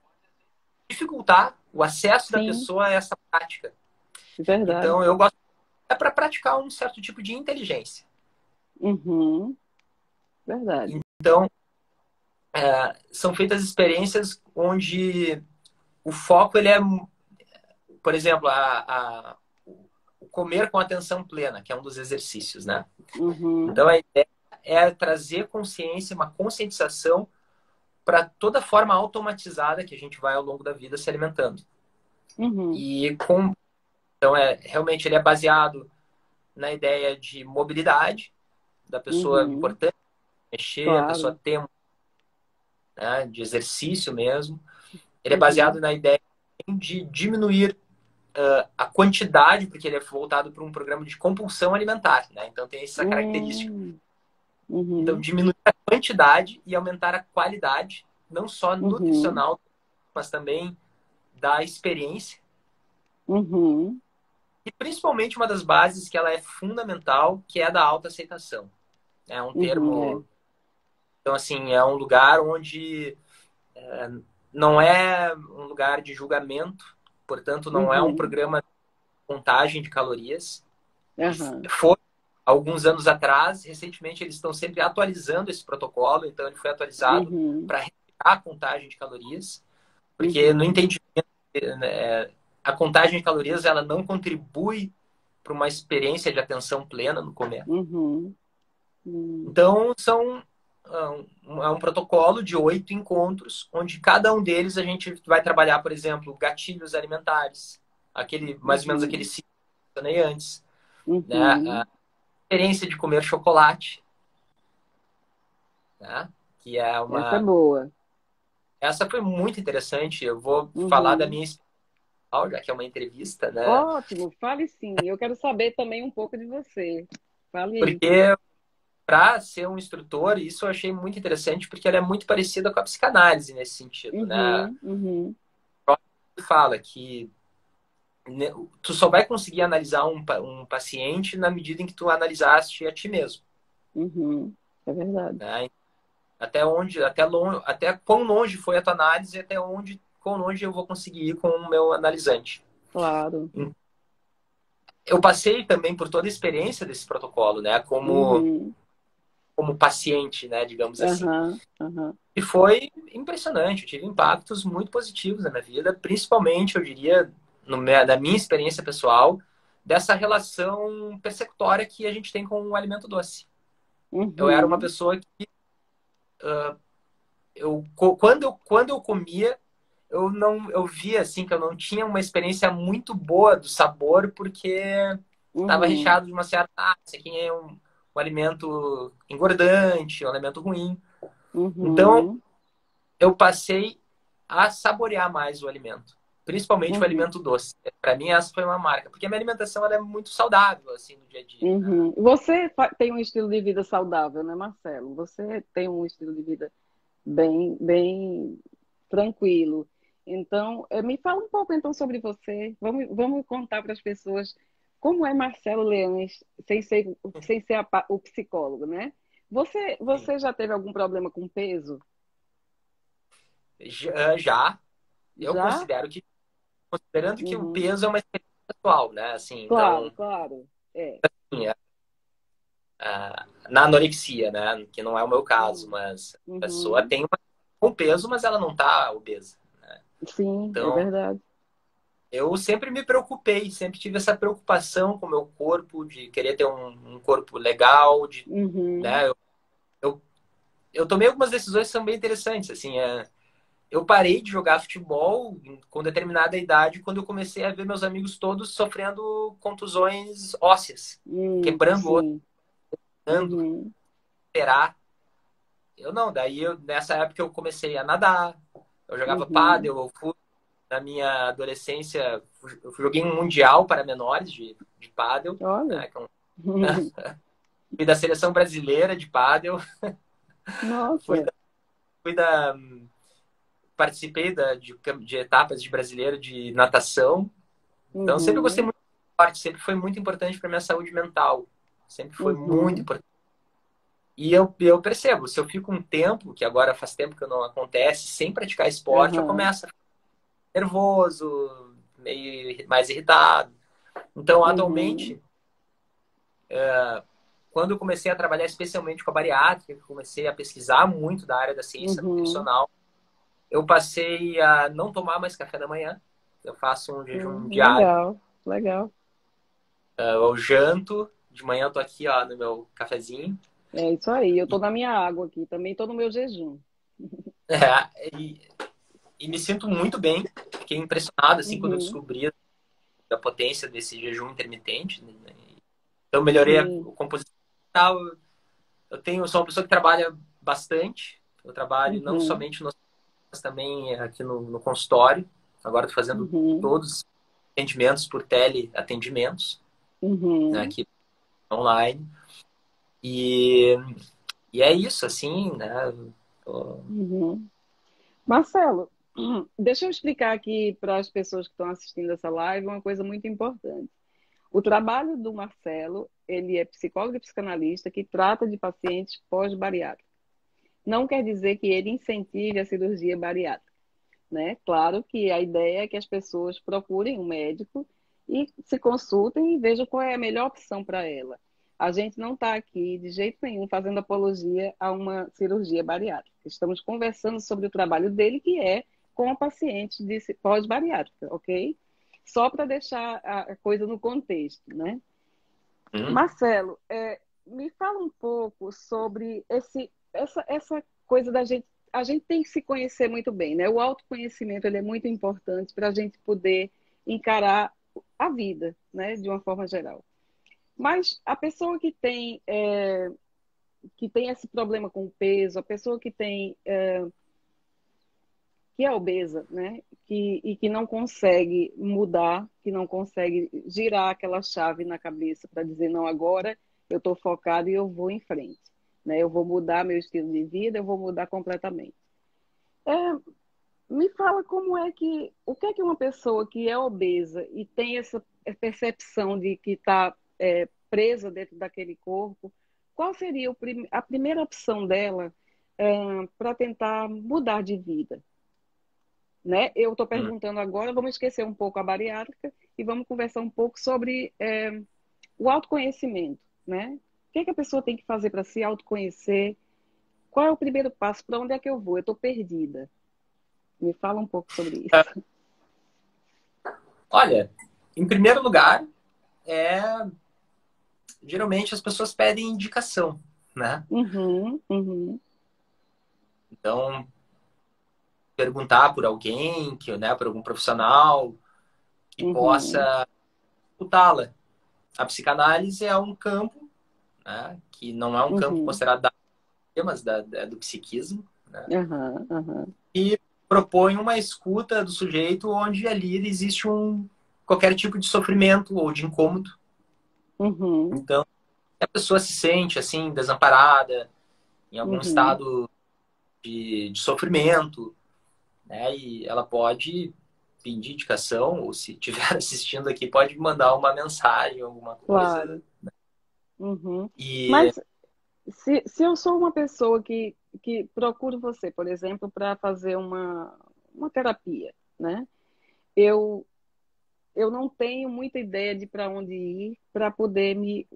dificultar o acesso da Sim, pessoa a essa prática. verdade. Então, eu gosto é para praticar um certo tipo de inteligência. Uhum. Verdade. Então, são feitas experiências onde o foco ele é, por exemplo, o comer com atenção plena, que é um dos exercícios, né? Uhum. Então, a ideia é trazer consciência, uma conscientização para toda forma automatizada que a gente vai ao longo da vida se alimentando. Uhum. E então realmente ele é baseado na ideia de mobilidade da pessoa, Uhum. importante mexer, a pessoa Claro. ter, né, de exercício mesmo. Ele é baseado Uhum. na ideia de diminuir a quantidade, porque ele é voltado para um programa de compulsão alimentar, né? Então tem essa característica. Uhum. Então Uhum. diminuir a quantidade e aumentar a qualidade, não só Uhum. nutricional, mas também da experiência. Uhum. E principalmente uma das bases que ela é fundamental, que é a da autoaceitação. É um Uhum. É. termo, então assim, é um lugar onde não é um lugar de julgamento, portanto não é um Uhum. programa de contagem de calorias. Aham. Foi alguns anos atrás, recentemente eles estão sempre atualizando esse protocolo, então ele foi atualizado Uhum. para a contagem de calorias, porque no Uhum. entendimento, né, a contagem de calorias ela não contribui para uma experiência de atenção plena no comer. Uhum. Uhum. Então, é um protocolo de 8 encontros, onde cada um deles a gente vai trabalhar, por exemplo, gatilhos alimentares, mais ou menos aquele Uhum. ciclo que eu mencionei antes, né? A Uhum. experiência de comer chocolate, né? Que é Essa é uma. boa. Essa foi muito interessante. Eu vou falar da Uhum. minha experiência, já que é uma entrevista, né? Ótimo, fale sim. Eu quero saber também um pouco de você. Fale aí. Porque para ser um instrutor, isso eu achei muito interessante, porque ela é muito parecida com a psicanálise nesse sentido, né? Uhum. Uhum. Fala que né, tu só vai conseguir analisar um paciente na medida em que tu analisaste a ti mesmo, Uhum. É verdade. né? Até quão longe foi a tua análise e quão longe eu vou conseguir ir com o meu analisante. Claro. Eu passei também por toda a experiência desse protocolo, né? Uhum. Como paciente, né? Digamos assim. Aham. Aham. E foi impressionante. Eu tive impactos muito positivos na minha vida, principalmente, eu diria, na minha experiência pessoal, dessa relação persecutória que a gente tem com o alimento doce. Eu era uma Uhum. pessoa que quando eu comia, eu via assim que eu não tinha uma experiência muito boa do sabor porque estava Uhum. recheado de uma certa, isso aqui é um alimento engordante, um alimento ruim. Então, Uhum. eu passei a saborear mais o alimento, principalmente o Uhum. alimento doce. Para mim essa foi uma marca, porque a minha alimentação ela é muito saudável assim no dia a dia, né? Uhum. Você tem um estilo de vida saudável, né, Marcelo? Você tem um estilo de vida bem, bem tranquilo. Então, me fala um pouco então sobre você. Vamos contar para as pessoas como é Marcelo Leões, sem ser o psicólogo, né? Você, Sim. você já teve algum problema com peso? Já eu Já? considerando que o Uhum. peso é uma experiência pessoal, né? Assim, Claro, então, claro. É. assim, na anorexia, né? Que não é o meu caso, Uhum. mas a pessoa Uhum. tem um peso, mas ela não está obesa, né? Sim, é Então, verdade. eu sempre me preocupei, sempre tive essa preocupação com o meu corpo, de querer ter um corpo legal, Uhum. né? Eu, eu tomei algumas decisões que são bem interessantes, assim, eu parei de jogar futebol com determinada idade quando eu comecei a ver meus amigos todos sofrendo contusões ósseas, quebrando o osso, Sim. dando, Uhum. operar. Eu não, nessa época eu comecei a nadar, eu jogava Uhum. pádel, eu fui na minha adolescência, eu joguei um mundial para menores de pádel, Olha. né? Que é Fui da seleção brasileira de pádel, fui Nossa. da, fui da participei de etapas de brasileiro de natação. Então, sempre gostei Uhum, muito de esporte, sempre foi muito importante para minha saúde mental. Sempre foi muito uhum, importante. E eu percebo, se eu fico um tempo, que agora faz tempo que não acontece, sem praticar esporte, eu aham, começo a ficar nervoso, meio mais irritado. Então, uhum, atualmente, quando eu comecei a trabalhar especialmente com a bariátrica, que comecei a pesquisar muito da área da ciência uhum, nutricional, eu passei a não tomar mais café da manhã. Eu faço um jejum diário. legal, legal. Eu janto, de manhã eu tô aqui, ó, no meu cafezinho. É isso aí. Eu E, tô na minha água aqui, também tô no meu jejum. é, e me sinto muito bem. Fiquei impressionado, assim, quando eu Uhum, descobri a potência desse jejum intermitente, né? Então, eu melhorei a sim. composição e tal. Eu sou uma pessoa que trabalha bastante. Eu trabalho não Uhum, somente no mas também aqui no consultório. Agora estou fazendo uhum, todos os atendimentos por teleatendimentos, né, uhum, aqui online. E, e é isso, assim, né? Tô- uhum. Marcelo, deixa eu explicar aqui para as pessoas que estão assistindo essa live uma coisa muito importante. O trabalho do Marcelo, ele é psicólogo e psicanalista que trata de pacientes pós-bariátricos. Não quer dizer que ele incentive a cirurgia bariátrica, né? Claro que a ideia é que as pessoas procurem um médico e se consultem e vejam qual é a melhor opção para ela. A gente não está aqui de jeito nenhum fazendo apologia a uma cirurgia bariátrica. Estamos conversando sobre o trabalho dele, que é com a paciente de pós-bariátrica, ok? Só para deixar a coisa no contexto, né? Hum? Marcelo, me fala um pouco sobre essa coisa da gente. A gente tem que se conhecer muito bem, né? O autoconhecimento ele é muito importante para a gente poder encarar a vida, né? De uma forma geral. Mas a pessoa que tem esse problema com o peso, a pessoa que é obesa, né? E que não consegue mudar, que não consegue girar aquela chave na cabeça para dizer, não, agora eu estou focado e eu vou em frente. Né? Eu vou mudar meu estilo de vida, eu vou mudar completamente. É, me fala o que é que uma pessoa que é obesa e tem essa percepção de que está presa dentro daquele corpo, qual seria a primeira opção dela para tentar mudar de vida? Né? Eu estou Hum. perguntando agora, vamos esquecer um pouco a bariátrica e vamos conversar um pouco sobre o autoconhecimento, né? O que é que a pessoa tem que fazer para se autoconhecer? Qual é o primeiro passo? Para onde é que eu vou? Eu estou perdida. Me fala um pouco sobre Ah, isso. olha, em primeiro lugar, é geralmente as pessoas pedem indicação, né? Uhum, uhum, Então, perguntar por alguém, por algum profissional que uhum, possa escutá-la. A psicanálise é um campo, né, que não é um campo uhum, considerado da mas do psiquismo, né, aham, aham, e propõe uma escuta do sujeito onde ali existe qualquer tipo de sofrimento ou de incômodo. uhum, Então, se a pessoa se sente assim desamparada, em algum uhum. estado de sofrimento, né, e ela pode pedir indicação, ou se estiver assistindo aqui, pode mandar uma mensagem, alguma coisa. Claro. Uhum. E Mas se eu sou uma pessoa que procuro você, por exemplo, para fazer uma terapia, né? Eu, eu não tenho muita ideia de para onde ir para poder me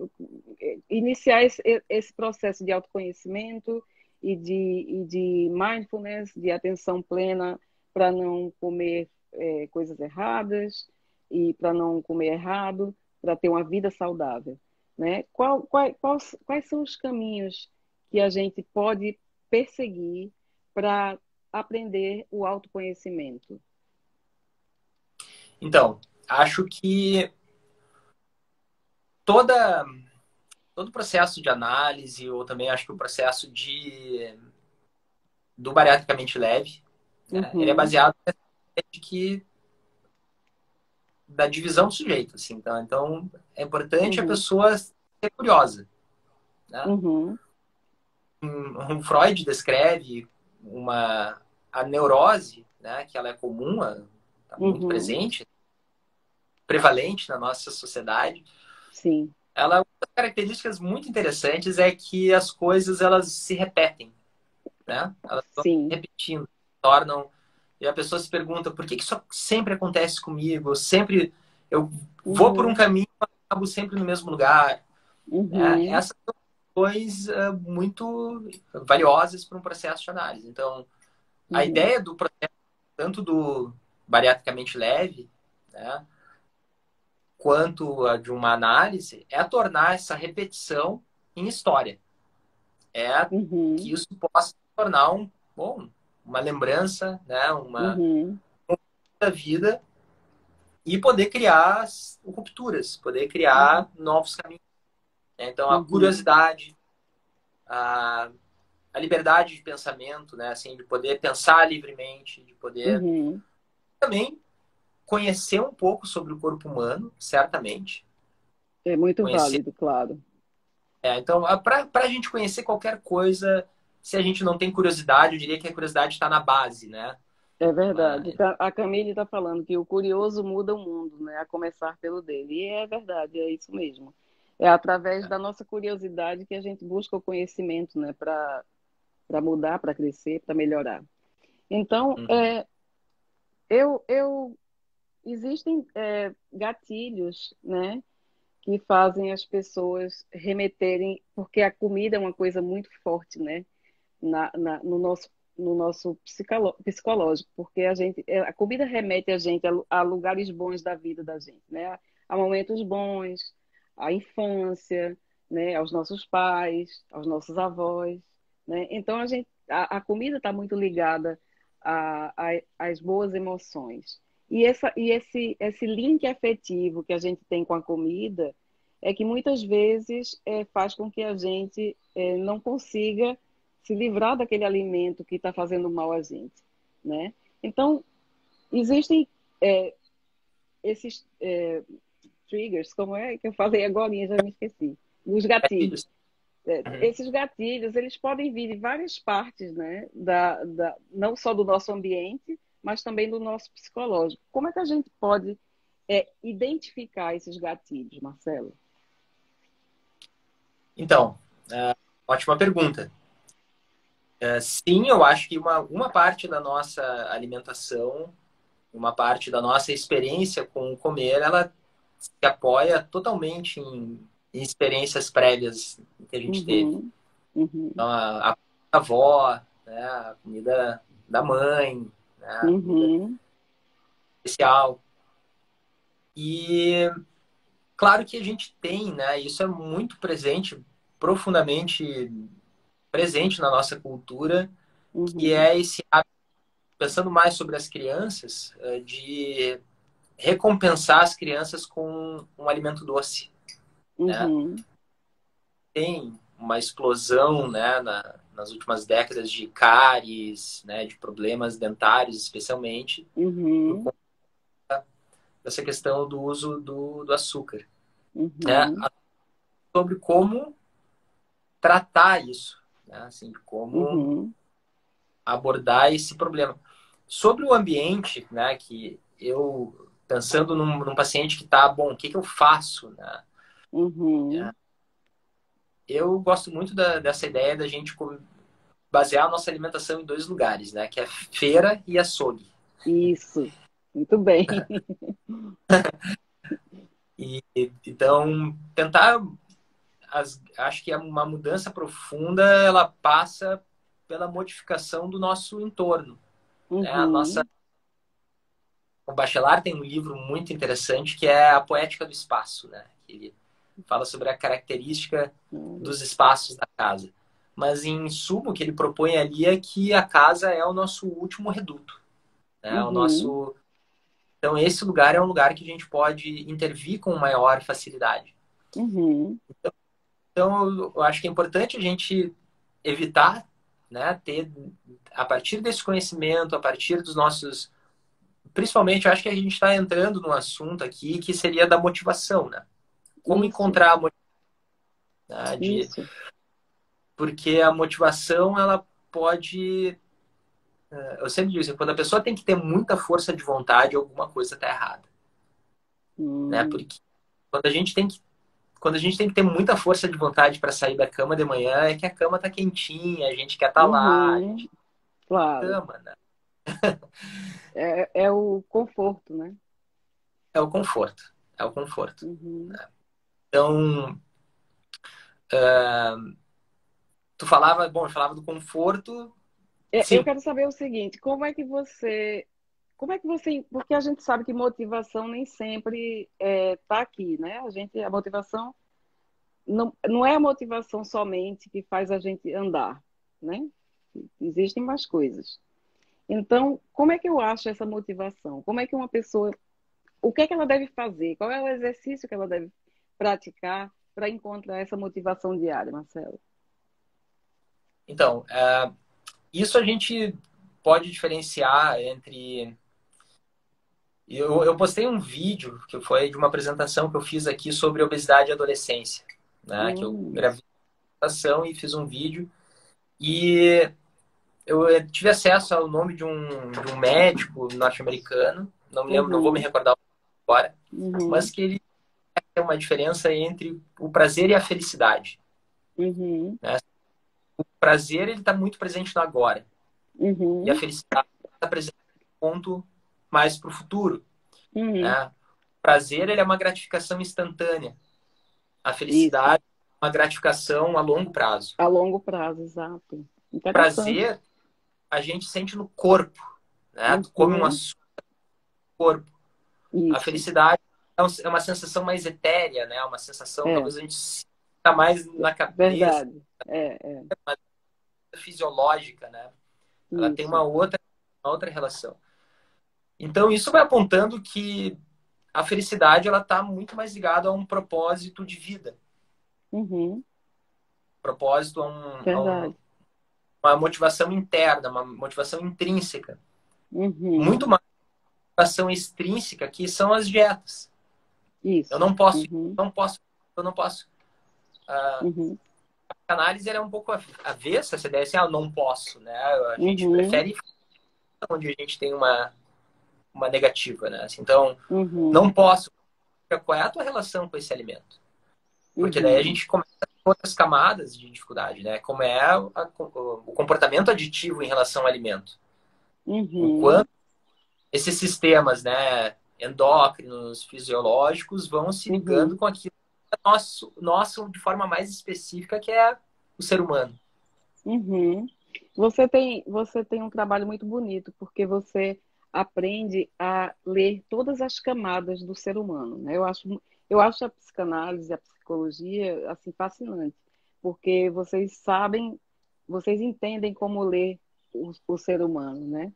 iniciar esse processo de autoconhecimento e de mindfulness, de atenção plena para não comer coisas erradas e para não comer errado, para ter uma vida saudável, né? Quais são os caminhos que a gente pode perseguir para aprender o autoconhecimento? então, acho que toda todo o processo de análise, ou também acho que o processo do bariatricamente leve, né, ele é Uhum, baseado na ideia de que da divisão do sujeito, assim. Então é importante a uhum, pessoa ser curiosa. né? Uhum. Um Freud descreve a neurose, né, que ela é comum, está muito Uhum. presente, prevalente na nossa sociedade. Sim. Ela, uma das características muito interessantes é que as coisas elas se repetem, né? Elas estão se Sim. repetindo, tornam e a pessoa se pergunta por que isso sempre acontece comigo? Sempre eu vou por um Uhum. caminho, e acabo sempre no mesmo lugar, né? Uhum. Essas são questões muito valiosas para um processo de análise. Então, a Uhum. ideia do processo, tanto do bariatricamente leve, né, quanto a de uma análise, é tornar essa repetição em história. É Uhum. que isso possa se tornar uma lembrança, né, uma Uhum. da vida e poder criar rupturas, poder Uhum. criar novos caminhos. Né? Então, a Uhum. curiosidade, a, a liberdade de pensamento, né, assim, de poder pensar livremente, de poder Uhum. também conhecer um pouco sobre o corpo humano, certamente. É muito Conhecer. válido, claro. Então, para a gente conhecer qualquer coisa, se a gente não tem curiosidade, eu diria que a curiosidade está na base, né? É verdade. Mas, A Camille está falando que o curioso muda o mundo, né? A começar pelo dele. E é verdade, é isso mesmo. É através da nossa curiosidade que a gente busca o conhecimento, né? Para mudar, para crescer, para melhorar. Então, uhum. existem gatilhos, né? Que fazem as pessoas remeterem, porque a comida é uma coisa muito forte, né? No nosso psicológico, porque a comida remete a gente a lugares bons da vida da gente, né? A momentos bons, à infância, né? Aos nossos pais, aos nossos avós, né? Então a comida está muito ligada às boas emoções. E esse link afetivo que a gente tem com a comida é que muitas vezes faz com que a gente não consiga se livrar daquele alimento que está fazendo mal a gente, né? Então, existem esses triggers, como é que eu falei agora, já me esqueci, os É gatilhos. isso. Uhum. Esses gatilhos, eles podem vir de várias partes, né? Não só do nosso ambiente, mas também do nosso psicológico. Como é que a gente pode identificar esses gatilhos, Marcelo? Então, ótima pergunta. Sim, eu acho que uma parte da nossa alimentação, uma parte da nossa experiência com o comer, ela se apoia totalmente em experiências prévias que a gente teve. Uhum, uhum, Então, a avó, né, a comida da mãe, né, a comida uhum, especial. E claro que a gente tem, né, isso é muito presente, profundamente presente na nossa cultura, que uhum, é esse hábito, pensando mais sobre as crianças, de recompensar as crianças com um alimento doce, né? uhum, Tem uma explosão, né, nas últimas décadas de cáries, né, de problemas dentários, especialmente, por uhum, conta dessa questão do uso do açúcar, né? uhum. Sobre como tratar isso, né? Assim, como Uhum, abordar esse problema. Sobre o ambiente, né, que eu, pensando num paciente que está, bom, o que eu faço, né? uhum. Eu gosto muito dessa ideia da gente basear a nossa alimentação em dois lugares, né? Que é feira e açougue. Isso, muito bem. Então, tentar, acho que uma mudança profunda, ela passa pela modificação do nosso entorno, né? Uhum, O Bachelard tem um livro muito interessante que é A Poética do Espaço, né? Ele fala sobre a característica olha, dos espaços da casa. Mas, em sumo, o que ele propõe ali é que a casa é o nosso último reduto, né? O uhum, nosso... Então, esse lugar é um lugar que a gente pode intervir com maior facilidade. uhum, Então, eu acho que é importante a gente evitar, né, ter, a partir desse conhecimento, a partir dos nossos... Principalmente, eu acho que a gente está entrando num assunto aqui que seria da motivação, né? Como isso, encontrar a motivação, né? isso. porque a motivação, ela pode... Eu sempre digo assim, quando a pessoa tem que ter muita força de vontade, alguma coisa está errada, né? Hum, Porque quando a gente tem que ter muita força de vontade para sair da cama de manhã, é que a cama tá quentinha, a gente quer estar lá, a uhum, gente claro. ama, né? É o conforto, né? É o conforto, é o conforto. Uhum. Então, eu falava do conforto, Eu sim. quero saber o seguinte, porque a gente sabe que motivação nem sempre tá aqui, né? A motivação não é a motivação somente que faz a gente andar, né? Existem mais coisas. Então, como é que eu acho essa motivação? Como é que uma pessoa, o que é que ela deve fazer? Qual é o exercício que ela deve praticar para encontrar essa motivação diária, Marcelo? Então, isso a gente pode diferenciar entre... Eu postei um vídeo que foi de uma apresentação que eu fiz aqui sobre obesidade e adolescência, né? Que eu Hum, gravei a apresentação e fiz um vídeo. E eu tive acesso ao nome de um médico norte-americano, não me lembro, não vou me uhum, recordar agora, mas uhum, que ele tem uma diferença entre o prazer e a felicidade, uhum, né? O prazer, ele está muito presente no agora, e a uhum, felicidade está presente no ponto mais para o futuro, uhum. né? O prazer, ele é uma gratificação instantânea, a Isso, felicidade é uma gratificação a longo prazo. a longo prazo, exato. O Interessante. prazer, a gente sente no corpo, né? Tu come um Uhum, açúcar no corpo. A isso, felicidade é uma sensação mais etérea, né? Uma sensação, é, talvez a gente sinta mais na cabeça, verdade. É, fisiológica, né? Ela tem isso. uma outra relação. Então, isso vai apontando que a felicidade, ela está muito mais ligada a um propósito de vida, Uhum, propósito verdade. uma motivação interna, uma motivação intrínseca. Muito Uhum, mais motivação extrínseca, que são as dietas. Eu isso. não posso, Uhum, não posso, eu não posso. uhum, A análise ela é um pouco avessa, essa ideia assim, ah, eu não posso, né? A gente uhum, prefere onde a gente tem uma negativa, né? Assim, então, uhum, não posso. Qual é a tua relação com esse alimento? Porque daí a uhum, gente começa com outras camadas de dificuldade, né? Como é o comportamento aditivo em relação ao alimento. O uhum, quanto esses sistemas, né, endócrinos, fisiológicos, vão se ligando uhum, com aquilo que é nosso de forma mais específica, que é o ser humano. uhum. Você tem um trabalho muito bonito, porque você aprende a ler todas as camadas do ser humano, né? Eu acho a psicanálise, a psicologia, assim, fascinante, porque vocês entendem como ler o ser humano, né?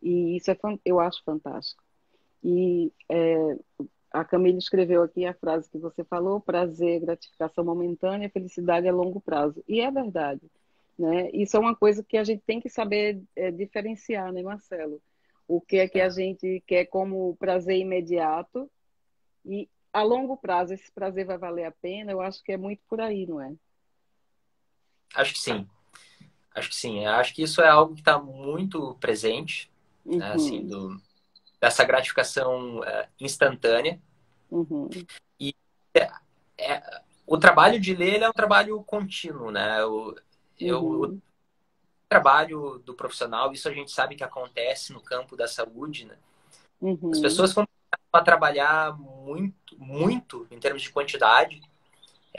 E isso eu acho fantástico. E a Camila escreveu aqui a frase que você falou: prazer, gratificação momentânea, felicidade a longo prazo. E é verdade, né? Isso é uma coisa que a gente tem que saber diferenciar, né, Marcelo? O que é que a É, gente quer como prazer imediato e a longo prazo esse prazer vai valer a pena? Eu acho que é muito por aí, não é? acho que sim. Acho que sim. Acho que isso é algo que está muito presente, né? Assim, Uhum, dessa gratificação instantânea. uhum, E é, o trabalho de ler ele é um trabalho contínuo, né? O uhum, trabalho do profissional, isso a gente sabe que acontece no campo da saúde, né? As uhum, pessoas quando começam a trabalhar muito, muito em termos de quantidade,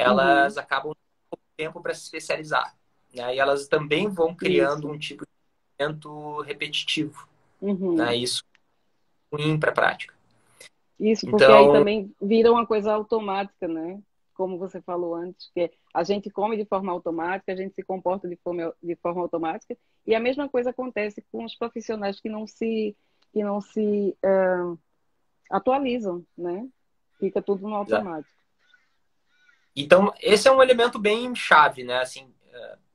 uhum, elas acabam tendo tempo para se especializar, né? E elas também vão criando isso. um tipo de pensamento repetitivo, né? Uhum. Isso é ruim para a prática. Isso, porque aí Então, também vira uma coisa automática, né? Como você falou antes, que a gente come de forma automática, a gente se comporta de forma automática, e a mesma coisa acontece com os profissionais que não se atualizam, né? Fica tudo no automático. então, esse é um elemento bem chave, né? Assim,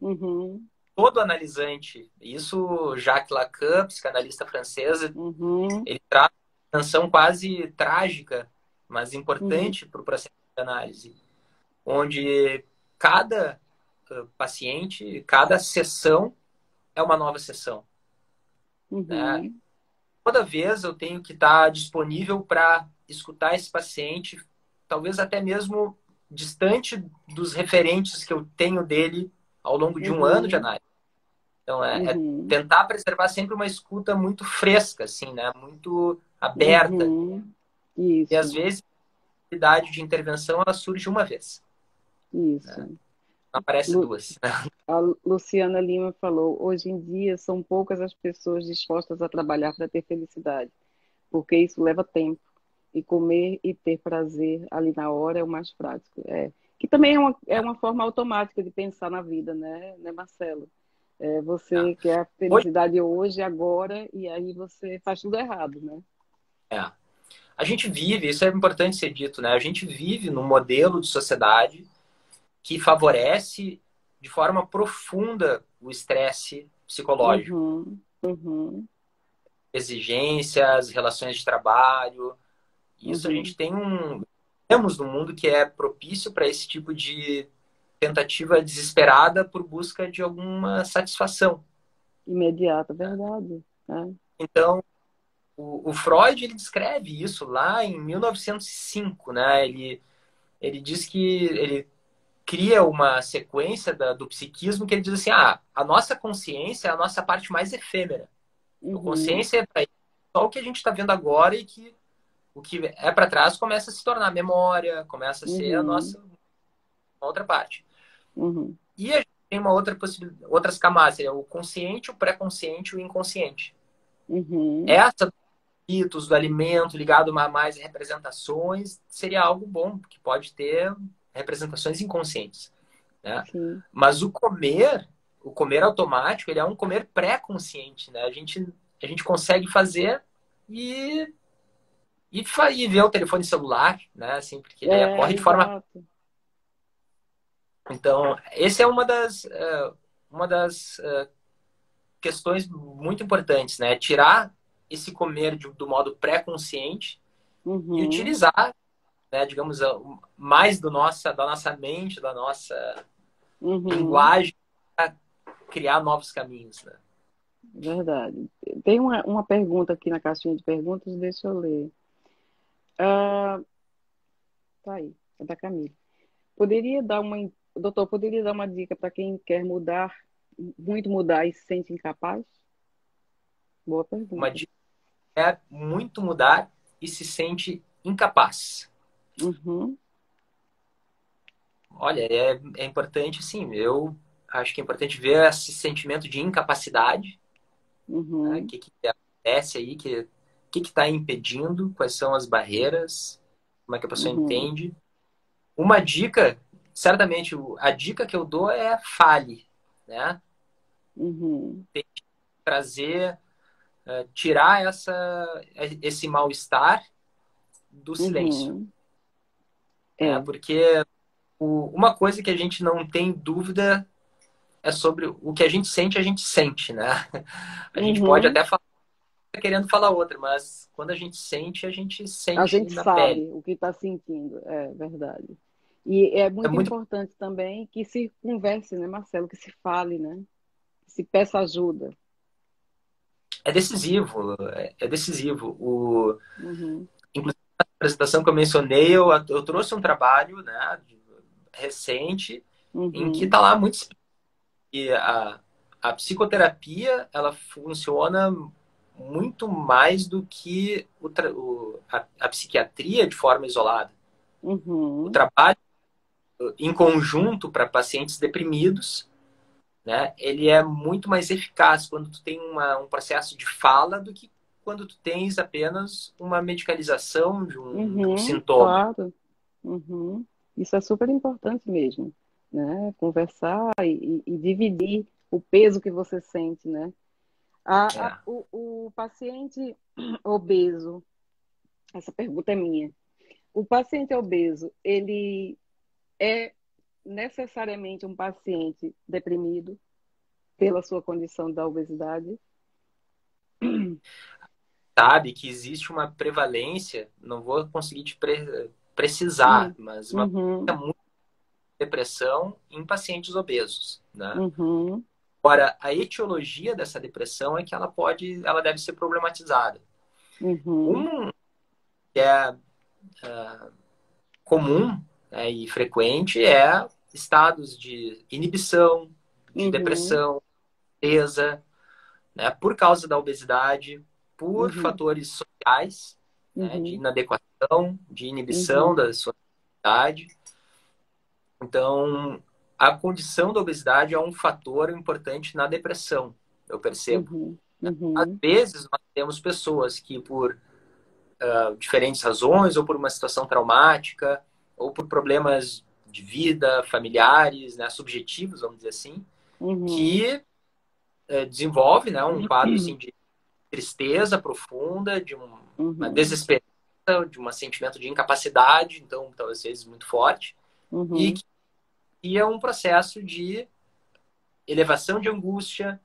Uhum, todo analisante, isso Jacques Lacan, psicanalista francesa, uhum, ele traz uma tensão quase trágica, mas uhum, importante para o processo de análise, onde cada paciente, cada sessão é uma nova sessão, né? Uhum. Toda vez eu tenho que estar disponível para escutar esse paciente, talvez até mesmo distante dos referentes que eu tenho dele ao longo de um ano de Uhum. análise. Então, é Uhum. tentar preservar sempre uma escuta muito fresca, assim, né? Muito aberta. Uhum. E às Isso, vezes a necessidade de intervenção ela surge uma vez, né? isso. Não aparece Lu- duas. A Luciana Lima falou: hoje em dia são poucas as pessoas dispostas a trabalhar para ter felicidade, porque isso leva tempo. E comer e ter prazer ali na hora é o mais prático. É. Que também é uma forma automática de pensar na vida, né, Marcelo? É, É. você quer a Hoje, felicidade hoje, agora, e aí você faz tudo errado, né? é. A gente vive, isso é importante ser dito, né? A gente vive num modelo de sociedade que favorece de forma profunda o estresse psicológico, Uhum, uhum, exigências, relações de trabalho. Isso a uhum. gente temos um mundo que é propício para esse tipo de tentativa desesperada por busca de alguma satisfação. Imediata, verdade. É. Então, o Freud ele descreve isso lá em 1905, né? Ele diz que ele cria uma sequência do psiquismo que ele diz assim: a nossa consciência é a nossa parte mais efêmera. A Uhum, consciência é só o que a gente está vendo agora e que o que é para trás começa a se tornar memória, começa a ser a uhum, nossa outra parte. uhum, E a gente tem uma outra possibilidade, outras camadas, seria o consciente, o pré-consciente e o inconsciente. uhum, Essa dos ritos, do alimento ligado a mais representações seria algo bom, que pode ter representações inconscientes, né? sim. Mas o comer automático, ele é um comer pré-consciente, né? A gente consegue fazer e, e ver o telefone celular, né? Assim, porque ele É, ocorre de forma. exato. Então, essa é uma das questões muito importantes, né? Tirar esse comer do modo pré-consciente e Uhum, utilizar, né, digamos, mais da nossa mente, da nossa uhum, linguagem para criar novos caminhos, né? verdade. Tem uma pergunta aqui na caixinha de perguntas, deixa eu ler. Ah, tá aí, é da Camila. Doutor, poderia dar uma dica para quem quer mudar, muito mudar e se sente incapaz? Boa Uma pergunta. dica é muito mudar e se sente incapaz. Uhum, Olha, é importante, sim. Eu acho que é importante ver esse sentimento de incapacidade, né? O uhum, que acontece aí, que está impedindo, quais são as barreiras, como é que a pessoa uhum, entende. Uma dica, certamente, a dica que eu dou é fale, né? uhum, Trazer, tirar esse mal-estar do silêncio, uhum. né? É, Porque uma coisa que a gente não tem dúvida é sobre o que a gente sente, né? A gente pode uhum. até falar querendo falar outra, mas quando a gente A sente gente na pele. sabe o que está sentindo, é verdade. E é É muito muito, importante também que se converse, né, Marcelo? Que se fale, né? Que se peça ajuda. é decisivo, é decisivo. Uhum, Inclusive, na apresentação que eu mencionei, eu trouxe um trabalho, né, recente, em que uhum, está lá muito e a psicoterapia ela funciona muito mais do que a psiquiatria de forma isolada. O uhum, trabalho em conjunto para pacientes deprimidos, né, ele é muito mais eficaz quando tu tem um processo de fala do que quando tu tens apenas uma medicalização de um uhum, sintoma. claro. Uhum. Isso é super importante mesmo, né? Conversar e dividir o peso que você sente, né? É. O paciente obeso, essa pergunta é minha. O paciente obeso, ele é necessariamente um paciente deprimido pela sua condição da obesidade? Sabe que existe uma prevalência, não vou conseguir te precisar, Hum, mas uma uhum, prevalência muito depressão em pacientes obesos, né? Uhum. Agora, a etiologia dessa depressão é que ela deve ser problematizada. Uhum. Um que é comum, né, e frequente é estados de inibição, de Uhum. depressão, tristeza, né, por causa da obesidade, por Uhum. fatores sociais, né, de Uhum. inadequação, de inibição Uhum. da sociedade. Então, a condição da obesidade é um fator importante na depressão, eu percebo. Uhum. Às Uhum. vezes, nós temos pessoas que, por diferentes razões, ou por uma situação traumática, ou por problemas de vida, familiares, né, subjetivos, vamos dizer assim, Uhum. que desenvolve, né, um quadro assim, de tristeza profunda, de uma Uhum. desesperança, de um sentimento de incapacidade, então, talvez vezes muito forte, e Uhum. que é um processo de elevação de angústia,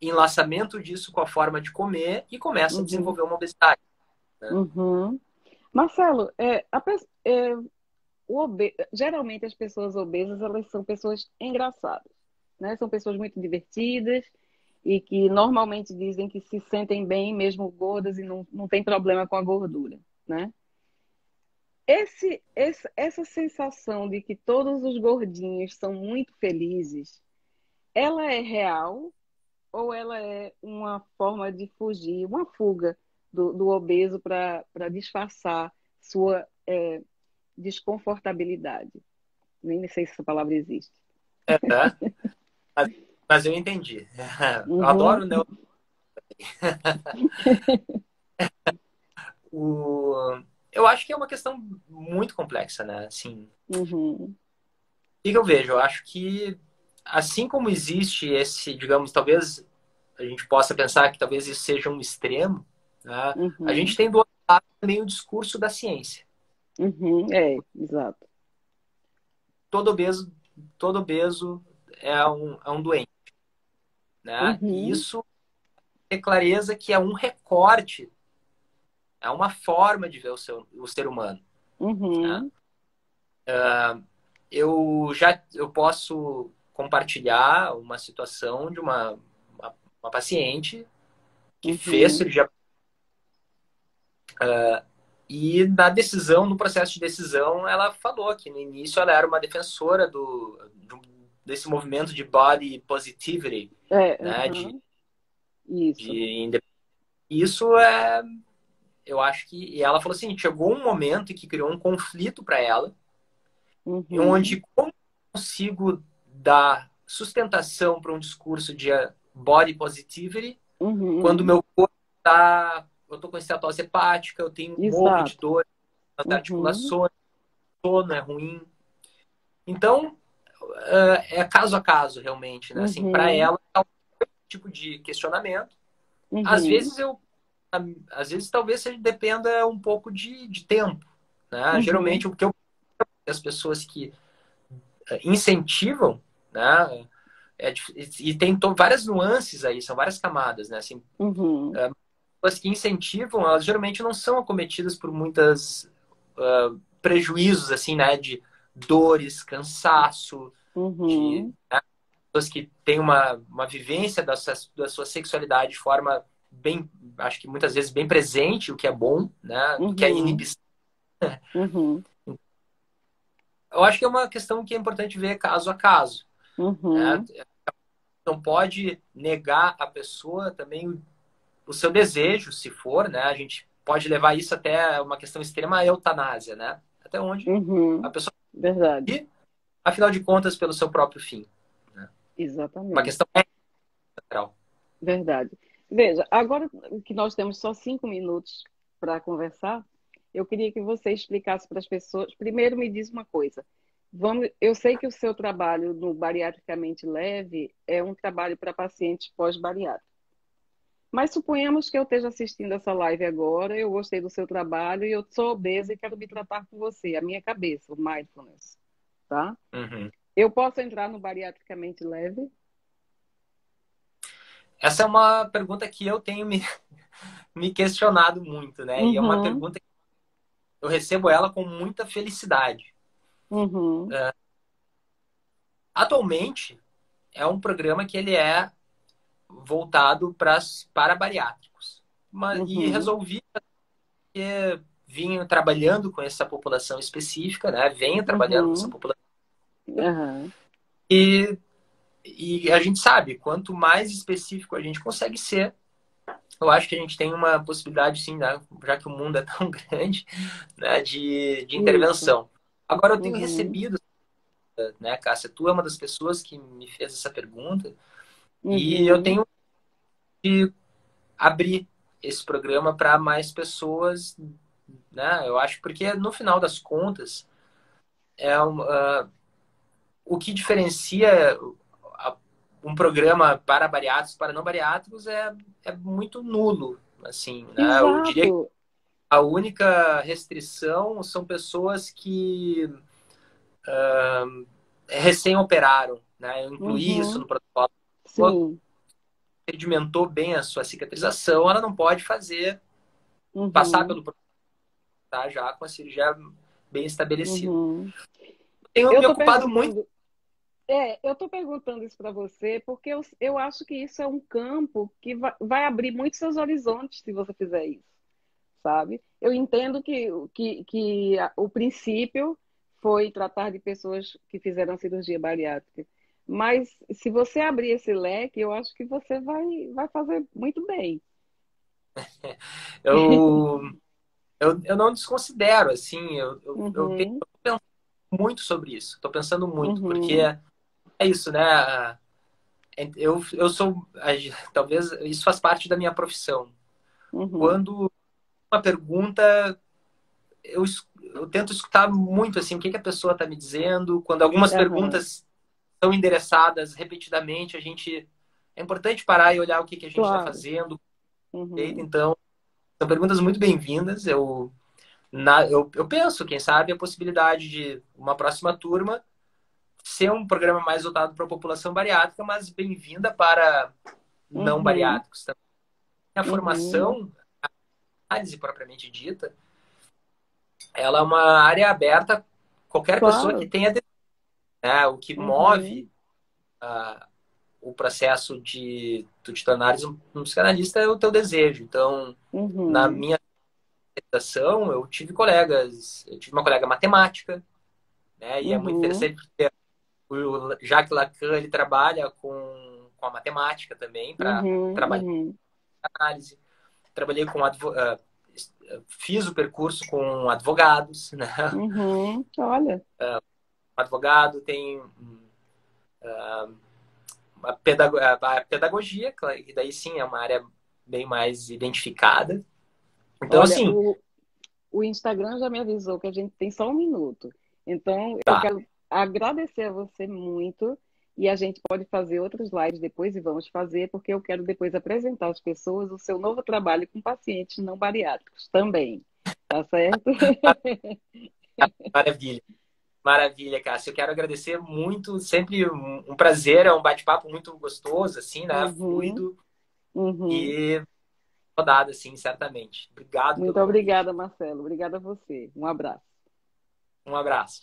enlaçamento disso com a forma de comer e começa a Uhum. desenvolver uma obesidade. Né? Uhum. Marcelo, geralmente as pessoas obesas, elas são pessoas engraçadas, né? São pessoas muito divertidas e que normalmente dizem que se sentem bem mesmo gordas e não tem problema com a gordura, né? Essa sensação de que todos os gordinhos são muito felizes, ela é real ou ela é uma forma de fugir, uma fuga do obeso para disfarçar sua desconfortabilidade? Nem sei se essa palavra existe. É, mas, mas eu entendi. Eu Uhum, adoro, né? O... Eu acho que é uma questão muito complexa, né? Assim, uhum, o que eu vejo? Eu acho que, assim como existe esse, digamos, talvez a gente possa pensar que talvez isso seja um extremo, né? A gente uhum, tem do outro lado também o discurso da ciência. uhum, exato. Todo obeso, todo obeso é um doente, né? E Uhum, isso é clareza que é um recorte, é uma forma de ver o ser humano, né? uhum, Eu posso compartilhar uma situação de uma paciente que fez uhum, cirurgia e na decisão, no processo de decisão, ela falou que no início ela era uma defensora desse movimento de body positivity, né? uhum, isso. Isso é, eu acho que, e ela falou assim, chegou um momento em que criou um conflito para ela, Uhum, onde como eu consigo dar sustentação para um discurso de body positivity quando uhum, meu corpo está, eu tô com estetose hepática, eu tenho morro de exato. dor nas Uhum, articulações, sono é ruim. Então, é caso a caso, realmente, né? Assim, para uhum, ela, é um tipo de questionamento. Às uhum, vezes às vezes talvez dependa um pouco de tempo, né? uhum, Geralmente o que eu as pessoas que incentivam, né? E tem várias nuances aí, são várias camadas, né? Assim, uhum, pessoas que incentivam, elas geralmente não são acometidas por muitas prejuízos, assim, né? De dores, cansaço, de uhum, pessoas que têm uma vivência da sua sexualidade de forma bem, acho que muitas vezes bem presente, o que é bom, né? Do que a uhum, inibição. uhum, Eu acho que é uma questão que é importante ver caso a caso, né? uhum. Não pode negar a pessoa também o seu desejo, se for, né? A gente pode levar isso até uma questão extrema, a eutanásia, né? Até onde a Uhum. pessoa Verdade, ir, afinal de contas, pelo seu próprio fim. Né? Uma exatamente, questão ética, geral. verdade. Veja, agora que nós temos só 5 minutos para conversar, eu queria que você explicasse para as pessoas. Primeiro, me diz uma coisa. Eu sei que o seu trabalho no Bariatricamente Leve é um trabalho para pacientes pós-bariátricos. Mas suponhamos que eu esteja assistindo essa live agora, eu gostei do seu trabalho e eu sou obesa e quero me tratar com você, a minha cabeça, o mindfulness, tá? Uhum. Eu posso entrar no Bariatricamente Leve? Essa é uma pergunta que eu tenho me questionado muito, né? E é uma Uhum, pergunta que eu recebo ela com muita felicidade. Uhum. Atualmente, é um programa que ele é voltado para bariátricos. E Uhum. resolvi porque vinha trabalhando com essa população específica, né? Venho trabalhando com essa Uhum. população. Aham. E, e a gente sabe, quanto mais específico a gente consegue ser, eu acho que a gente tem uma possibilidade, sim, né? Já que o mundo é tão grande, né? De Isso. intervenção. Agora, eu tenho Uhum. recebido, né, Cássia? Tu é uma das pessoas que me fez essa pergunta e eu Uhum. tenho que abrir esse programa para mais pessoas, né? Eu acho porque no final das contas é o que diferencia um programa para bariátricos para não bariátricos é muito nulo, assim, né? Eu diria que Exato. a única restrição são pessoas que recém-operaram, né? Eu incluí isso Uhum. no protocolo. Sim. Sedimentou bem a sua cicatrização, ela não pode fazer passar Uhum. pelo protocolo, tá? Já com a cirurgia bem estabelecida. Uhum. Tenho Eu me tô ocupado muito. perguntando, eu tô perguntando isso para você porque eu acho que isso é um campo que vai abrir muitos seus horizontes se você fizer isso, sabe? Eu entendo que o princípio foi tratar de pessoas que fizeram cirurgia bariátrica. Mas se você abrir esse leque, eu acho que você vai fazer muito bem. Eu, eu não desconsidero, assim, eu tenho Uhum, pensado muito sobre isso. Estou pensando muito, porque uhum, é isso, né? Eu sou, talvez isso faz parte da minha profissão. uhum. Quando uma pergunta, eu tento escutar muito, assim, o que que a pessoa está me dizendo. Quando algumas Aham, perguntas são endereçadas repetidamente, é importante parar e olhar o que que a gente está claro. fazendo. Uhum, Então, são perguntas muito bem-vindas. Eu penso, quem sabe, a possibilidade de uma próxima turma ser um programa mais voltado para a população bariátrica, mas bem-vinda para não uhum, bariátricos também. A uhum. formação, a análise propriamente dita, ela é uma área aberta a qualquer pessoa que Claro. tenha, né? O que Uhum, move o processo de tu te tornares um psicanalista é o teu desejo. Então, na uhum, minha apresentação, eu tive uma colega matemática, né? E é muito uhum, interessante porque o Jacques Lacan ele trabalha com a matemática também para uhum, trabalhar uhum, com análise. Trabalhei fiz o percurso com advogados, né? uhum. Olha. Um advogado tem a pedagogia, que daí sim é uma área bem mais identificada. Então, Olha, assim, o Instagram já me avisou que a gente tem só um minuto. Então, eu tá. quero agradecer a você muito e a gente pode fazer outros lives depois e vamos fazer, porque eu quero depois apresentar às pessoas o seu novo trabalho com pacientes não bariátricos também. Tá certo? Maravilha. Maravilha, Cássio. Eu quero agradecer muito. Sempre um prazer, é um bate-papo muito gostoso, assim, né? Uhum, Fluido uhum. e rodado, assim, certamente. Obrigado Muito pelo convite. obrigada, Marcelo. Obrigada a você. Um abraço. Um abraço.